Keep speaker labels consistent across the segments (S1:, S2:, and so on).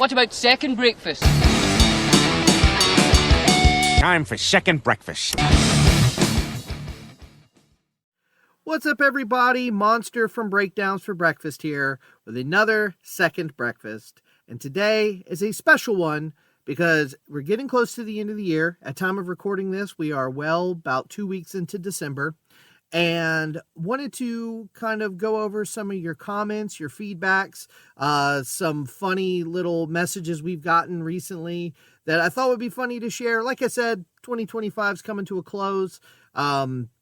S1: What about second breakfast?
S2: Time for second breakfast.
S3: What's up, everybody? Monster from Breakdowns for Breakfast here with another second breakfast. And today is a special one because we're getting close to the end of the year. At time of recording this, we are about 2 weeks into December. And wanted to kind of go over some of your comments, your feedbacks, some funny little messages we've gotten recently that I thought would be funny to share. Like I said, 2025 is coming to a close.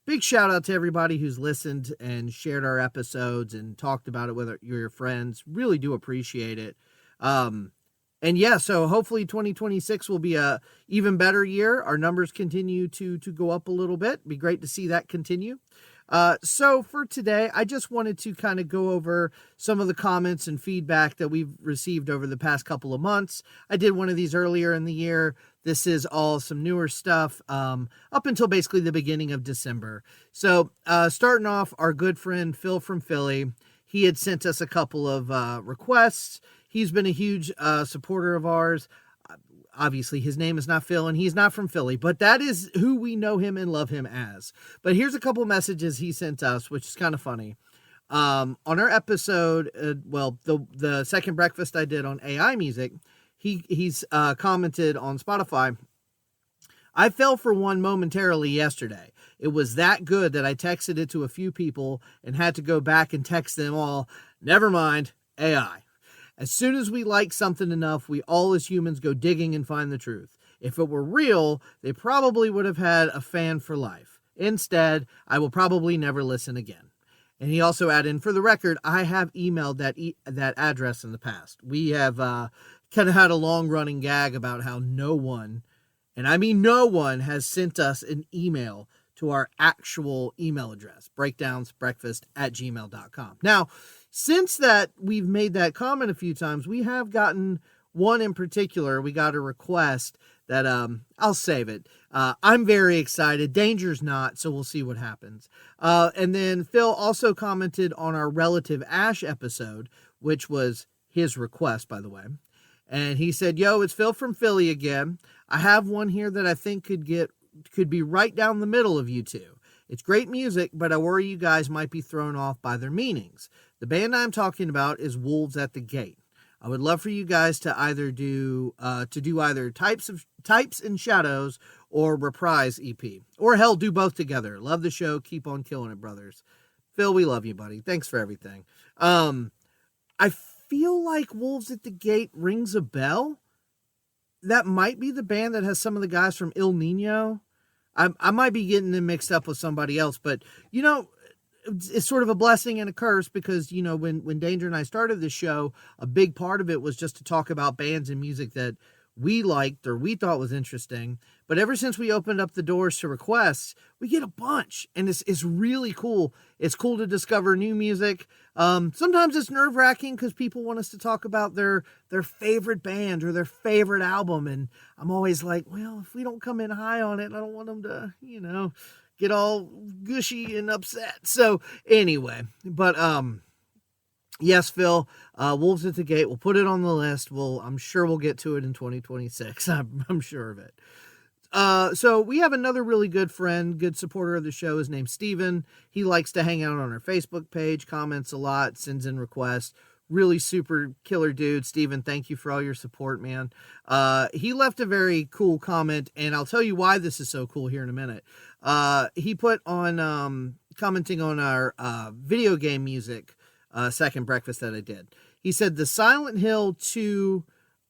S3: Big shout out to everybody who's listened and shared our episodes and talked about it with your friends. Really do appreciate it. And yeah, so hopefully 2026 will be a even better year. Our numbers continue to go up a little bit. Be great to see that continue. So for today, I just wanted to kind of go over some of the comments and feedback that we've received over the past couple of months. I did one of these earlier in the year. This is all some newer stuff, up until basically the beginning of December. So, starting off, our good friend Phil from Philly, he had sent us a couple of, requests. He's been a huge, supporter of ours. Obviously, his name is not Phil, and he's not from Philly, but that is who we know him and love him as. But here's a couple messages he sent us, which is kind of funny. On our episode, the second breakfast I did on AI music, he's commented on Spotify, "I fell for one momentarily yesterday. It was that good that I texted it to a few people and had to go back and text them all. Never mind, AI. As soon as we like something enough, we all as humans go digging and find the truth. If it were real, they probably would have had a fan for life. Instead, I will probably never listen again." And he also added in, "For the record, I have emailed that address in the past. We have kind of had a long-running gag about how no one, and I mean no one, has sent us an email to our actual email address, breakdownsbreakfast@gmail.com. Now, since that we've made that comment a few times, we have gotten one in particular. We got a request that I'll save it. I'm very excited. Danger's not, so we'll see what happens. And then Phil also commented on our Relative Ash episode, which was his request, by the way. And he said, "Yo, it's Phil from Philly again. I have one here that I think could be right down the middle of you two. It's great music, but I worry you guys might be thrown off by their meanings. The band I'm talking about is Wolves at the Gate. I would love for you guys to either do Types and Shadows or Reprise EP. Or hell, do both together. Love the show. Keep on killing it, brothers." Phil, we love you, buddy. Thanks for everything. I feel like Wolves at the Gate rings a bell. That might be the band that has some of the guys from Il Nino. I might be getting them mixed up with somebody else, but it's sort of a blessing and a curse because, when Danger and I started this show, a big part of it was just to talk about bands and music that we liked or we thought was interesting. But ever since we opened up the doors to requests, we get a bunch, and it's really cool. It's cool to discover new music. Sometimes it's nerve-wracking because people want us to talk about their favorite band or their favorite album, and I'm always like, well, if we don't come in high on it, I don't want them to, get all gushy and upset. So anyway, but yes, Phil, Wolves at the Gate, we'll put it on the list. I'm sure we'll get to it in 2026. I'm sure of it. So we have another really good friend, good supporter of the show. His name's Steven. He likes to hang out on our Facebook page, comments a lot, sends in requests. Really super killer dude. Steven, thank you for all your support, man. He left a very cool comment, and I'll tell you why this is so cool here in a minute. He put on, commenting on our video game music second breakfast that I did. He said, "The Silent Hill 2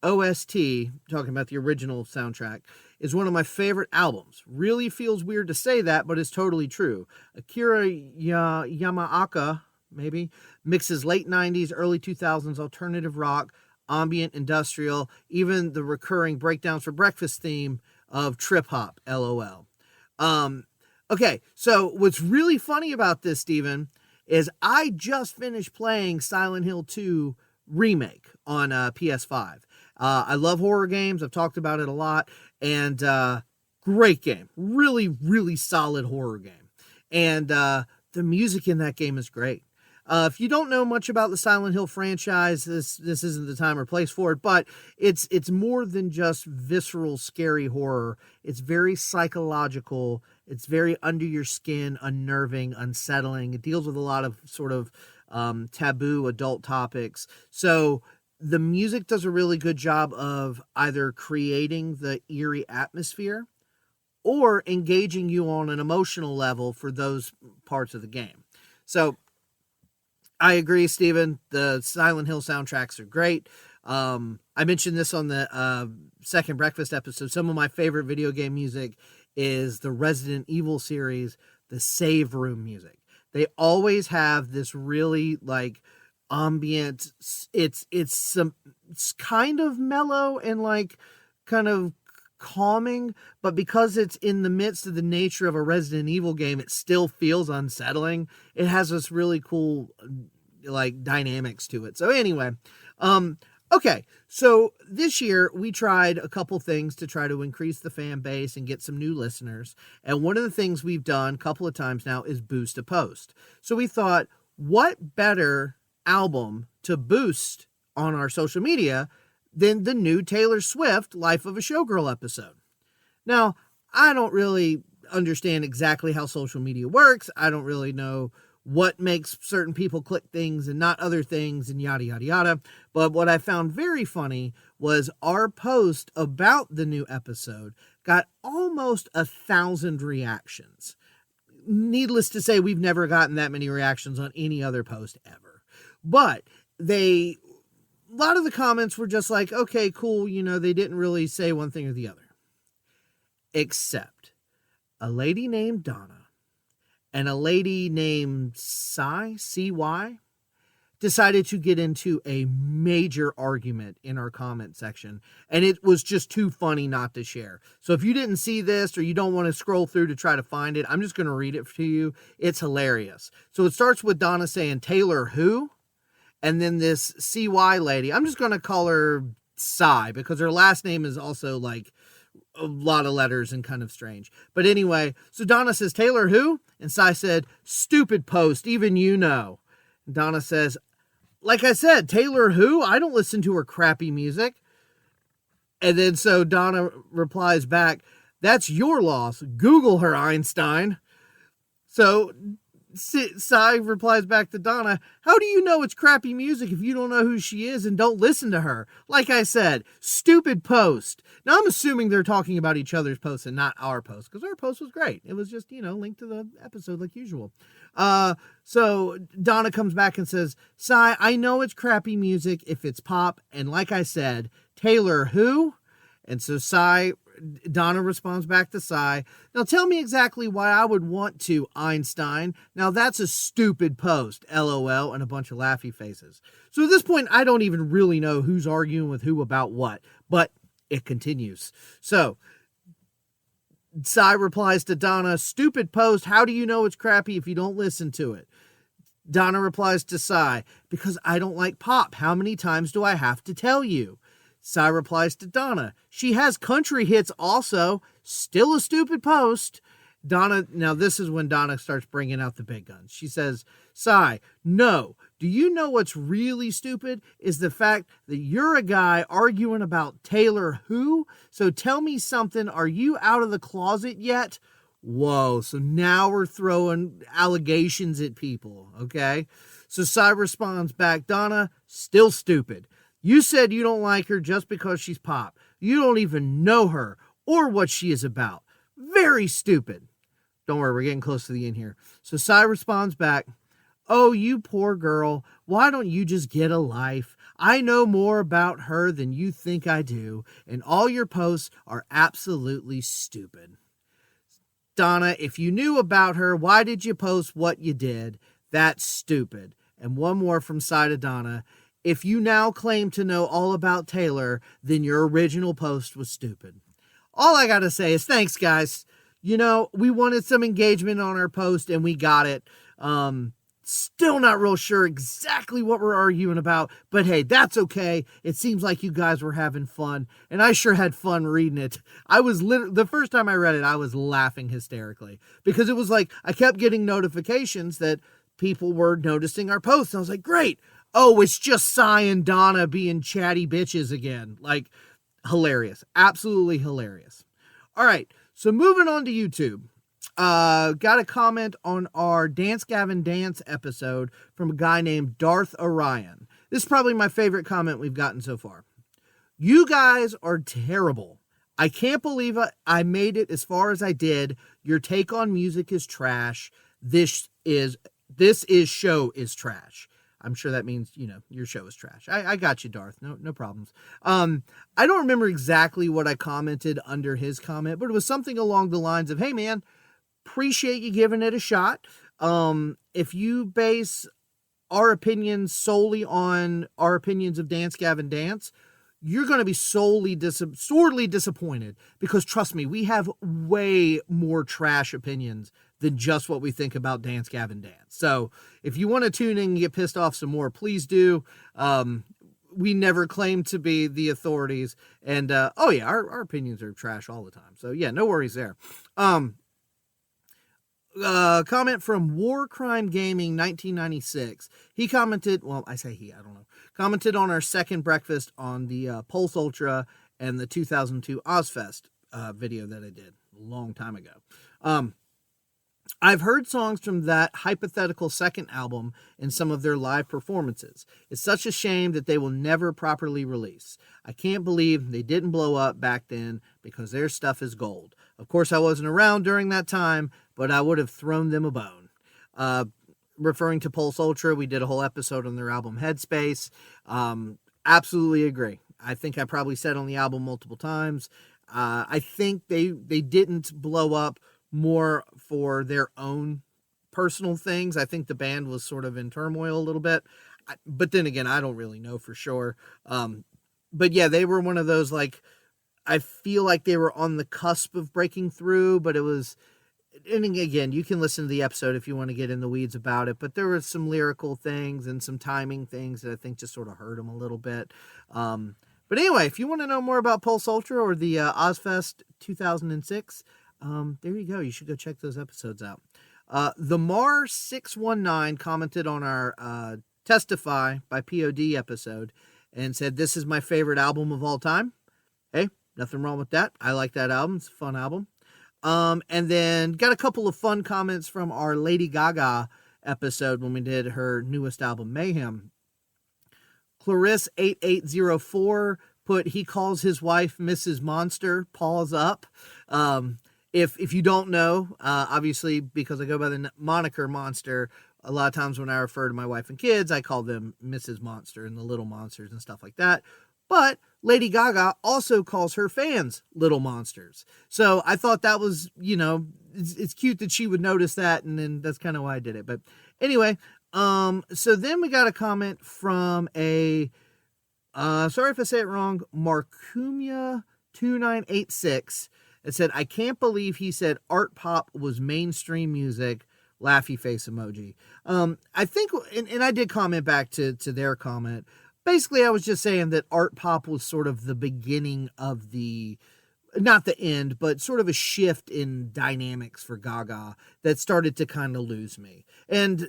S3: OST," talking about the original soundtrack, "is one of my favorite albums. Really feels weird to say that, but it's totally true. Akira Yamaoka, maybe, mixes late 90s, early 2000s alternative rock, ambient, industrial, even the recurring Breakdowns for Breakfast theme of trip hop, LOL." Okay, so what's really funny about this, Steven, is I just finished playing Silent Hill 2 Remake on PS5. I love horror games. I've talked about it a lot. And great game. Really, really solid horror game. And the music in that game is great. If you don't know much about the Silent Hill franchise, this isn't the time or place for it, but it's more than just visceral, scary horror. It's very psychological. It's very under your skin, unnerving, unsettling. It deals with a lot of sort of taboo adult topics. So the music does a really good job of either creating the eerie atmosphere or engaging you on an emotional level for those parts of the game. So I agree, Steven. The Silent Hill soundtracks are great. I mentioned this on the Second Breakfast episode. Some of my favorite video game music is the Resident Evil series, the save room music. They always have this really like ambient, it's kind of mellow and like kind of calming, but because it's in the midst of the nature of a Resident Evil game, it still feels unsettling. It has this really cool like dynamics to it. So anyway, okay, so this year we tried a couple things to try to increase the fan base and get some new listeners. And one of the things we've done a couple of times now is boost a post. So we thought, what better album to boost on our social media than the new Taylor Swift Life of a Showgirl episode? Now, I don't really understand exactly how social media works. I don't really know what makes certain people click things and not other things and yada, yada, yada. But what I found very funny was our post about the new episode got almost 1,000 reactions. Needless to say, we've never gotten that many reactions on any other post ever. But a lot of the comments were just like, okay, cool. You know, they didn't really say one thing or the other. Except a lady named Donna and a lady named CY, decided to get into a major argument in our comment section. And it was just too funny not to share. So if you didn't see this or you don't want to scroll through to try to find it, I'm just going to read it to you. It's hilarious. So it starts with Donna saying, Taylor who? And then this CY lady, I'm just going to call her Cy because her last name is also like a lot of letters and kind of strange. But anyway, so Donna says, Taylor who? And Cy said, stupid post, even you know. And Donna says, like I said, Taylor who? I don't listen to her crappy music. And then so Donna replies back, that's your loss. Google her, Einstein. So Cy replies back to Donna, how do you know it's crappy music if you don't know who she is and don't listen to her? Like I said, stupid post. Now I'm assuming they're talking about each other's posts and not our post, because our post was great. It was just, linked to the episode like usual. So Donna comes back and says, Cy, I know it's crappy music if it's pop. And like I said, Taylor who? And so Donna responds back to Cy, now tell me exactly why I would want to, Einstein. Now that's a stupid post, LOL, and a bunch of laughy faces. So at this point, I don't even really know who's arguing with who about what, but it continues. So Cy replies to Donna, stupid post, how do you know it's crappy if you don't listen to it? Donna replies to Cy, because I don't like pop. How many times do I have to tell you? Cy replies to Donna, she has country hits also. Still a stupid post. Donna, now this is when Donna starts bringing out the big guns. She says, Cy, no. Do you know what's really stupid is the fact that you're a guy arguing about Taylor who? So tell me something. Are you out of the closet yet? Whoa. So now we're throwing allegations at people. Okay. So Cy responds back, Donna, still stupid. You said you don't like her just because she's pop. You don't even know her or what she is about. Very stupid. Don't worry, we're getting close to the end here. So Cy responds back, oh, you poor girl. Why don't you just get a life? I know more about her than you think I do, and all your posts are absolutely stupid. Donna, if you knew about her, why did you post what you did? That's stupid. And one more from Cy to Donna. If you now claim to know all about Taylor, then your original post was stupid. All I got to say is thanks, guys. We wanted some engagement on our post and we got it. Still not real sure exactly what we're arguing about, but hey, that's okay. It seems like you guys were having fun and I sure had fun reading it. I was the first time I read it, I was laughing hysterically because it was like I kept getting notifications that people were noticing our posts. And I was like, great. Oh, it's just Cy and Donna being chatty bitches again. Like, hilarious. Absolutely hilarious. All right. So moving on to YouTube. Got a comment on our Dance Gavin Dance episode from a guy named Darth Orion. This is probably my favorite comment we've gotten so far. You guys are terrible. I can't believe I made it as far as I did. Your take on music is trash. This show is trash. I'm sure that means, your show is trash. I got you, Darth. No problems. I don't remember exactly what I commented under his comment, but it was something along the lines of, hey man, appreciate you giving it a shot. If you base our opinions solely on our opinions of Dance Gavin Dance, you're going to be sorely disappointed, because trust me, we have way more trash opinions than just what we think about Dance Gavin Dance. So if you want to tune in and get pissed off some more, please do. We never claim to be the authorities. And, our opinions are trash all the time. So yeah, no worries there. Comment from War Crime Gaming 1996. He commented, well, I say he, I don't know. Commented on our second breakfast on the Pulse Ultra and the 2002 Ozfest video that I did a long time ago. I've heard songs from that hypothetical second album in some of their live performances. It's such a shame that they will never properly release. I can't believe they didn't blow up back then, because their stuff is gold. Of course, I wasn't around during that time, but I would have thrown them a bone. Referring to Pulse Ultra, we did a whole episode on their album Headspace. Absolutely agree. I think I probably said on the album multiple times. I think they didn't blow up more for their own personal things. I think the band was sort of in turmoil a little bit. But then again, I don't really know for sure. But yeah, they were one of those, like, I feel like they were on the cusp of breaking through, but it was, and again, you can listen to the episode if you want to get in the weeds about it, but there were some lyrical things and some timing things that I think just sort of hurt them a little bit. But anyway, if you want to know more about Pulse Ultra or the Ozfest 2006, there you go. You should go check those episodes out. The Mar619 commented on our Testify by POD episode and said, this is my favorite album of all time. Hey, nothing wrong with that. I like that album. It's a fun album. And then got a couple of fun comments from our Lady Gaga episode when we did her newest album, Mayhem. Clarisse8804 put, he calls his wife Mrs. Monster, pause up. If you don't know, obviously, because I go by the moniker Monster, a lot of times when I refer to my wife and kids, I call them Mrs. Monster and the Little Monsters and stuff like that. But Lady Gaga also calls her fans Little Monsters. So I thought that was, it's cute that she would notice that, and then that's kind of why I did it. But anyway, so then we got a comment from sorry if I say it wrong, Markumia2986. It said, I can't believe he said art pop was mainstream music, laughy face emoji. I think, and I did comment back to their comment. Basically, I was just saying that art pop was sort of the beginning of not the end, but sort of a shift in dynamics for Gaga that started to kind of lose me. And,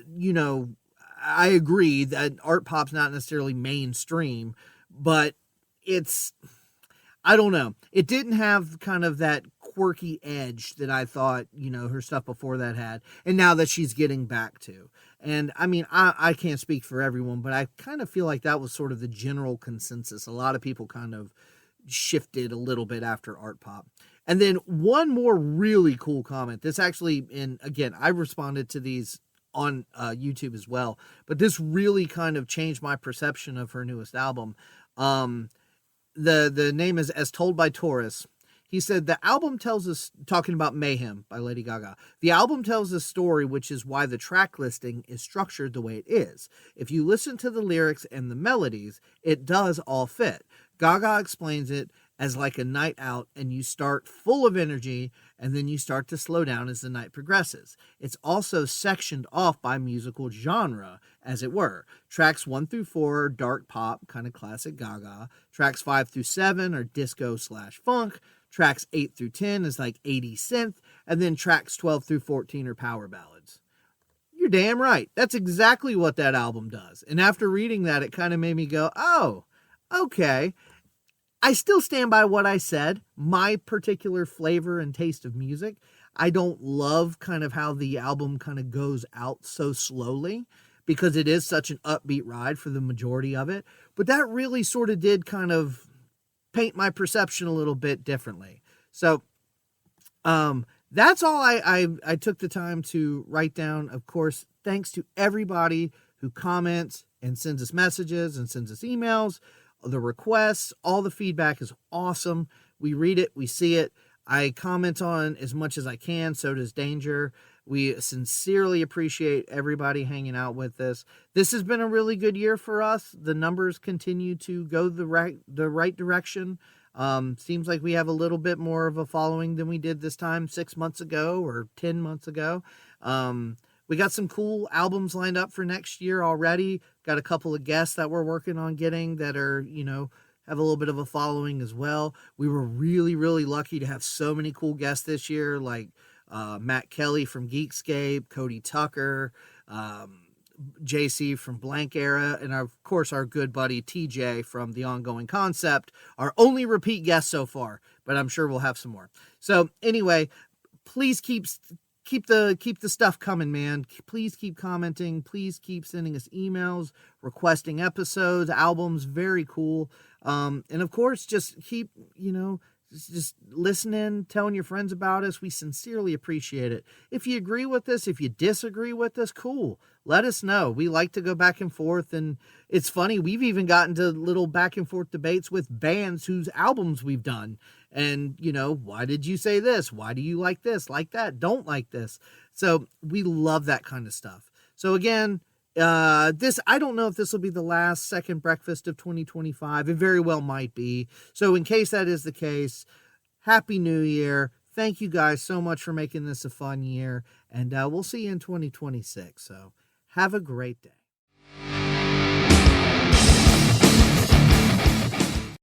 S3: I agree that art pop's not necessarily mainstream, but I don't know. It didn't have kind of that quirky edge that I thought, her stuff before that had. And now that she's getting back to. And I mean, I can't speak for everyone, but I kind of feel like that was sort of the general consensus. A lot of people kind of shifted a little bit after art pop. And then one more really cool comment. This actually, and again, I responded to these on YouTube as well, but this really kind of changed my perception of her newest album. The name is As Told by Taurus. He said, the album tells us, talking about Mayhem by Lady Gaga, the album tells a story, which is why the track listing is structured the way it is. If you listen to the lyrics and the melodies, it does all fit. Gaga explains it as like a night out, and you start full of energy, and then you start to slow down as the night progresses. It's also sectioned off by musical genre, as it were. Tracks 1 through 4 are dark pop, kind of classic Gaga. Tracks 5 through 7 are disco/funk. Tracks 8 through 10 is like 80s synth. And then tracks 12 through 14 are power ballads. You're damn right. That's exactly what that album does. And after reading that, it kind of made me go, oh, okay. I still stand by what I said. My particular flavor and taste of music, I don't love kind of how the album kind of goes out so slowly, because it is such an upbeat ride for the majority of it. But that really sort of did kind of paint my perception a little bit differently. So that's all I took the time to write down. Of course, thanks to everybody who comments and sends us messages and sends us emails, the requests, all the feedback is awesome. We read it, we see it. I comment on as much as I can, so does Danger. We sincerely appreciate everybody hanging out with us. This has been a really good year for us. The numbers continue to go the right direction. Seems like we have a little bit more of a following than we did this time 6 months ago or 10 months ago. We got some cool albums lined up for next year already. Got a couple of guests that we're working on getting that are, have a little bit of a following as well. We were really, really lucky to have so many cool guests this year, like Matt Kelly from Geekscape, Cody Tucker, JC from Blank Era, and of course our good buddy TJ from The Ongoing Concept, our only repeat guest so far, but I'm sure we'll have some more. So anyway, please keep the stuff coming, man. Please keep commenting. Please keep sending us emails, requesting episodes, albums. Very cool. And of course, just keep, just listening, telling your friends about us. We sincerely appreciate it. If you agree with us, if you disagree with us, cool. Let us know. We like to go back and forth, and it's funny. We've even gotten to little back and forth debates with bands whose albums we've done. And, why did you say this? Why do you like this, like that, don't like this? So we love that kind of stuff. So again, I don't know if this will be the last Second Breakfast of 2025. It very well might be. So in case that is the case, Happy New Year. Thank you guys so much for making this a fun year. And we'll see you in 2026. So have a great day.